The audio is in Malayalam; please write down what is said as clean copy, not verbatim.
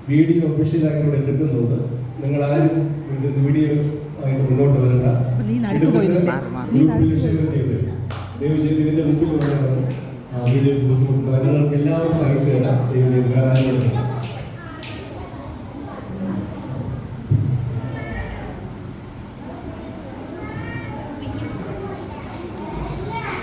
വീഡിയോ ഒഫീഷ്യലായി ഇവിടെ കിട്ടുന്നുണ്ട്. നിങ്ങൾ ആരും വീഡിയോ ആയിട്ട് മുന്നോട്ട് വരണ്ട. ഗ്രൂപ്പിൽ ഷെയർ ചെയ്ത് ദയവ് ചെയ്ത് ഇതിൻ്റെ മുമ്പിൽ വന്നതാണ് വീഡിയോ ബുദ്ധിമുട്ടുണ്ടാകും. നിങ്ങൾക്ക് എല്ലാവർക്കും പൈസ തരാം. ദയവ് ചെയ്ത് വേറെ ആരും